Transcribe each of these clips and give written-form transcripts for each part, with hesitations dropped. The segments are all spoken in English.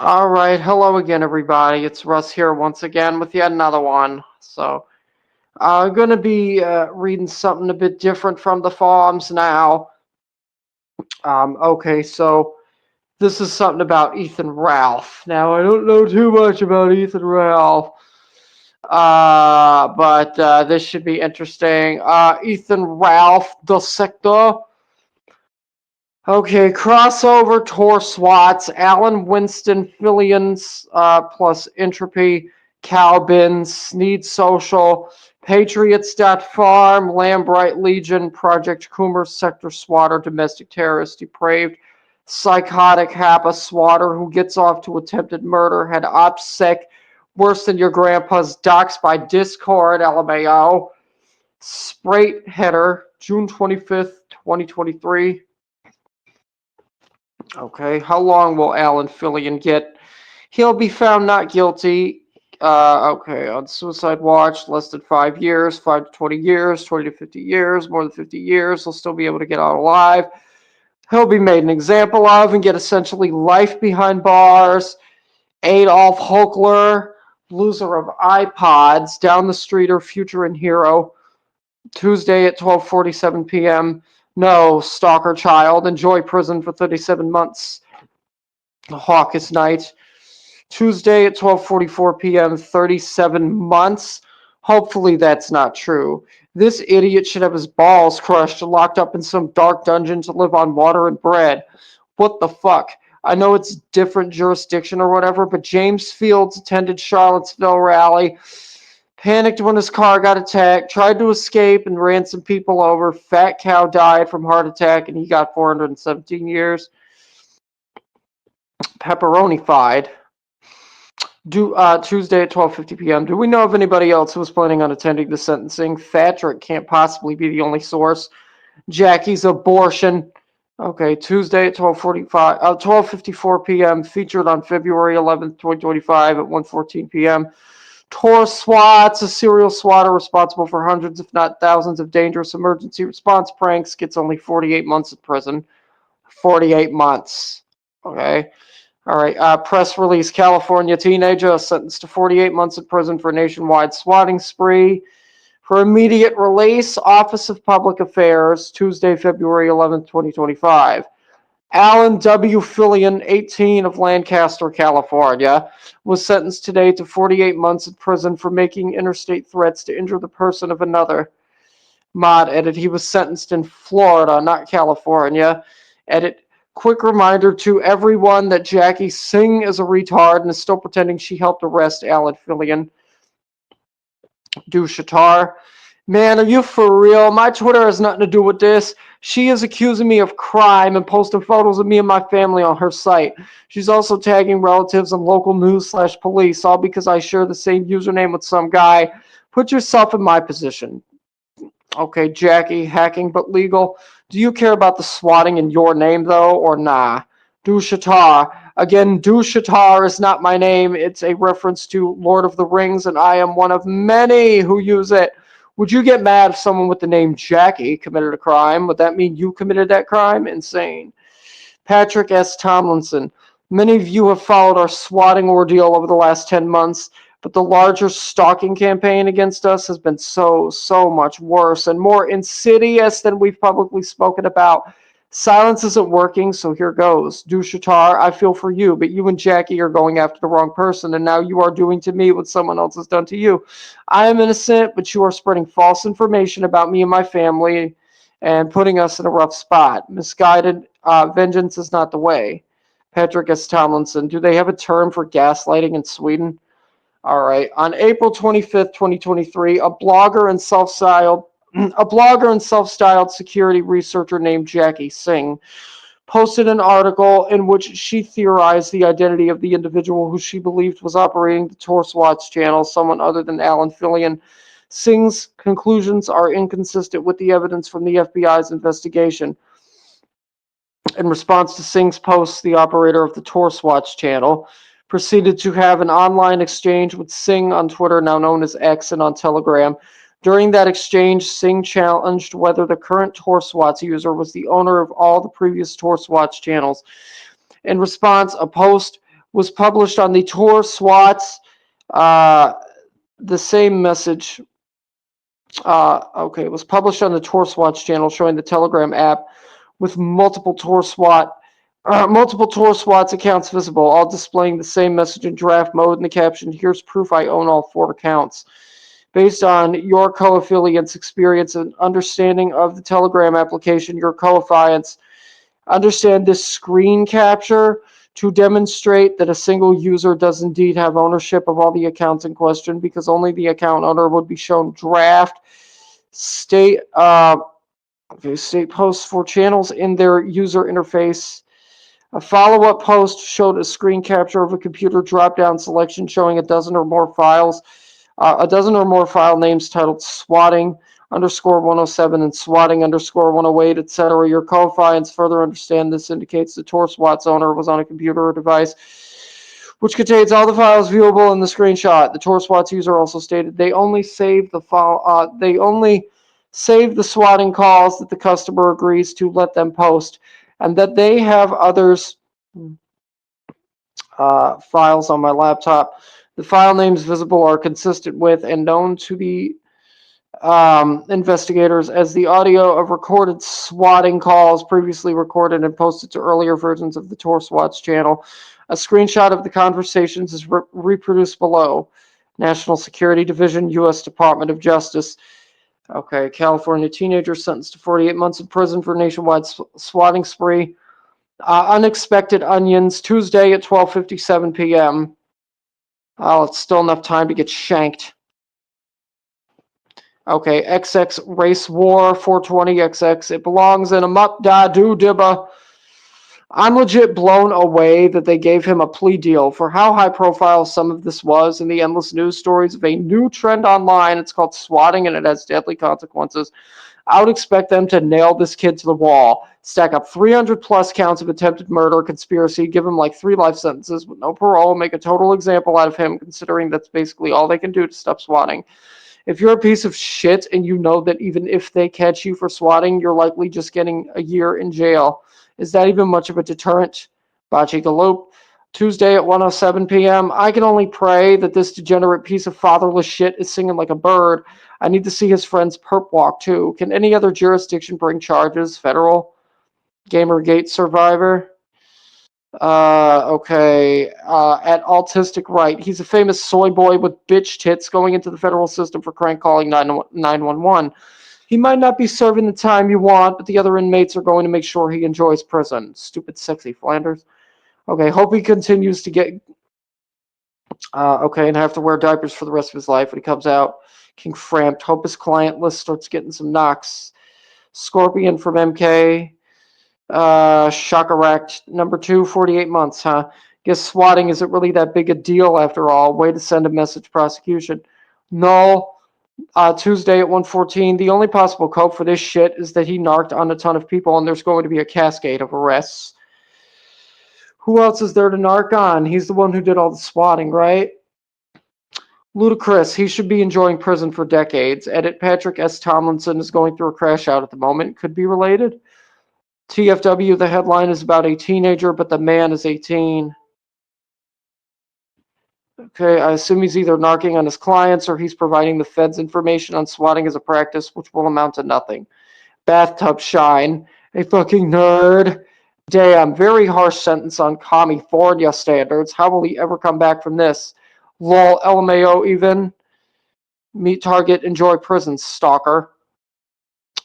All right, hello again, everybody. It's Russ here once again with yet another one. I'm going to be reading something a bit different from the forums now. Okay, this is something about Ethan Ralph. Now, I don't know too much about Ethan Ralph, but this should be interesting. Ethan Ralph, the sektur. Okay, crossover, Tor Swats, Alan Winston, Fillions, plus Entropy, Calbin, Sneed Social, Patriots.farm, Lambright Legion, Project Coomer, Sector Swatter, Domestic Terrorist, Depraved, Psychotic Happa Swatter, who gets off to attempted murder, had OPSEC, worse than your grandpa's docs by Discord, LMAO, Sprite Header, June 25th, 2023. Okay, how long will Alan Fillion get? He'll be found not guilty. Okay, on suicide watch, less than 5 years, 5 to 20 years, 20 to 50 years, more than 50 years. He'll still be able to get out alive. He'll be made an example of and get essentially life behind bars. Adolf Hochler, loser of iPods, down the street or future and hero. Tuesday at 12:47 p.m. No, stalker child, enjoy prison for 37 months. Hawkest Night. Tuesday at 12:44 p.m. 37 months. Hopefully that's not true. This idiot should have his balls crushed and locked up in some dark dungeon to live on water and bread. What the fuck? I know it's different jurisdiction or whatever, but James Fields attended Charlottesville rally, panicked when his car got attacked, tried to escape and ran some people over. Fat cow died from heart attack and he got 417 years. Pepperoni-fied. Tuesday at 12:50 p.m. Do we know of anybody else who was planning on attending the sentencing? Thatcher can't possibly be the only source. Jackie's abortion. Okay, Tuesday at 12:54 p.m. Featured on February 11th, 2025 at 1:14 p.m. Tor Swats, a serial swatter responsible for hundreds, if not thousands, of dangerous emergency response pranks, gets only 48 months in prison. 48 months. Okay. All right. Press release: California teenager sentenced to 48 months in prison for nationwide swatting spree. For immediate release, Office of Public Affairs, Tuesday, February 11th, 2025. Alan W. Fillion, 18, of Lancaster, California, was sentenced today to 48 months in prison for making interstate threats to injure the person of another. Mod edit: he was sentenced in Florida, not California. Edit: quick reminder to everyone that Jackie Singh is a retard and is still pretending she helped arrest Alan Fillion. Du Shatar: man, are you for real? My Twitter has nothing to do with this. She is accusing me of crime and posting photos of me and my family on her site. She's also tagging relatives and local news/police, all because I share the same username with some guy. Put yourself in my position. Okay, Jackie, hacking but legal. Do you care about the swatting in your name, though, or nah? Du Shatar. Again, Du Shatar is not my name. It's a reference to Lord of the Rings, and I am one of many who use it. Would you get mad if someone with the name Jackie committed a crime? Would that mean you committed that crime? Insane. Patrick S. Tomlinson. Many of you have followed our swatting ordeal over the last 10 months, but the larger stalking campaign against us has been so much worse and more insidious than we've publicly spoken about. Silence isn't working, so here goes. Du Shatar, I feel for you, but you and Jackie are going after the wrong person, and now you are doing to me what someone else has done to you. I am innocent, but you are spreading false information about me and my family and putting us in a rough spot. Misguided vengeance is not the way. Patrick S. Tomlinson, do they have a term for gaslighting in Sweden? All right. On April 25th, 2023, a blogger and self-styled security researcher named Jackie Singh posted an article in which she theorized the identity of the individual who she believed was operating the Torswatch channel, someone other than Alan Fillion. Singh's conclusions are inconsistent with the evidence from the FBI's investigation. In response to Singh's posts, the operator of the Torswatch channel proceeded to have an online exchange with Singh on Twitter, now known as X, and on Telegram. During that exchange, Singh challenged whether the current Torswatch user was the owner of all the previous Torswatch channels. In response, a post was published on the Tor SWATs. The same message. Okay, it was published on the Tor SWATs channel, showing the Telegram app with multiple Tor SWATs accounts visible, all displaying the same message in draft mode. And the caption: "Here's proof I own all 4 accounts." Based on your co-affiliate's experience and understanding of the Telegram application, your co-affiliates understand this screen capture to demonstrate that a single user does indeed have ownership of all the accounts in question, because only the account owner would be shown draft state state posts for channels in their user interface. A follow-up post showed a screen capture of a computer drop-down selection showing a dozen or more file names titled swatting _107 and swatting _108, etc. Your co-affiliates further understand this indicates the Tor SWAT's owner was on a computer or device which contains all the files viewable in the screenshot. The Tor SWAT's user also stated they only save the swatting calls that the customer agrees to let them post, and that they have others files on my laptop. The file names visible are consistent with and known to the investigators as the audio of recorded swatting calls previously recorded and posted to earlier versions of the Tor SWATs channel. A screenshot of the conversations is reproduced below. National Security Division, U.S. Department of Justice. Okay, California teenager sentenced to 48 months in prison for nationwide swatting spree. Unexpected onions, Tuesday at 12:57 p.m. Oh, it's still enough time to get shanked. Okay, XX Race War 420XX. It belongs in a mup da doo dibba. I'm legit blown away that they gave him a plea deal for how high profile some of this was in the endless news stories of a new trend online. It's called swatting and it has deadly consequences. I would expect them to nail this kid to the wall, stack up 300 plus counts of attempted murder, conspiracy, give him like 3 life sentences with no parole, make a total example out of him, considering that's basically all they can do to stop swatting. If you're a piece of shit and you know that even if they catch you for swatting, you're likely just getting a year in jail, is that even much of a deterrent? Bachi Galope. Tuesday at 1:07 p.m. I can only pray that this degenerate piece of fatherless shit is singing like a bird. I need to see his friend's perp walk too. Can any other jurisdiction bring charges? Federal? Gamergate survivor? Okay. At Autistic Right. He's a famous soy boy with bitch tits going into the federal system for crank calling 911. He might not be serving the time you want, but the other inmates are going to make sure he enjoys prison. Stupid, sexy Flanders. Okay, hope he continues to get... okay, and have to wear diapers for the rest of his life when he comes out. King Framped. Hope his client list starts getting some knocks. Scorpion from MK. Shockeract. Number 2, 48 months, huh? Guess swatting isn't really that big a deal after all. Way to send a message, prosecution. No. Tuesday at 1:14. The only possible cope for this shit is that he narked on a ton of people and there's going to be a cascade of arrests. Who else is there to narc on? He's the one who did all the swatting, right? Ludicrous. He should be enjoying prison for decades. Edit Patrick S. Tomlinson is going through a crash out at the moment. Could be related. TFW, the headline is about a teenager, but the man is 18. Okay, I assume he's either narking on his clients or he's providing the feds information on swatting as a practice, which will amount to nothing. Bathtub shine. A fucking nerd. Damn, very harsh sentence on California standards. How will he ever come back from this? Lol, LMAO even. Meet target, enjoy prison, stalker.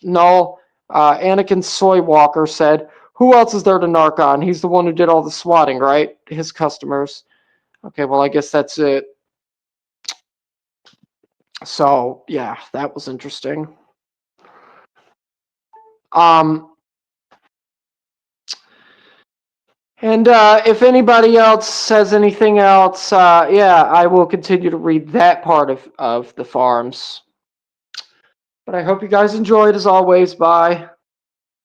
No, Anakin Soywalker said, who else is there to narc on? He's the one who did all the swatting, right? His customers. Okay, well, I guess that's it. So, yeah, that was interesting. And if anybody else says anything else, yeah, I will continue to read that part of the farms. But I hope you guys enjoyed as always. Bye.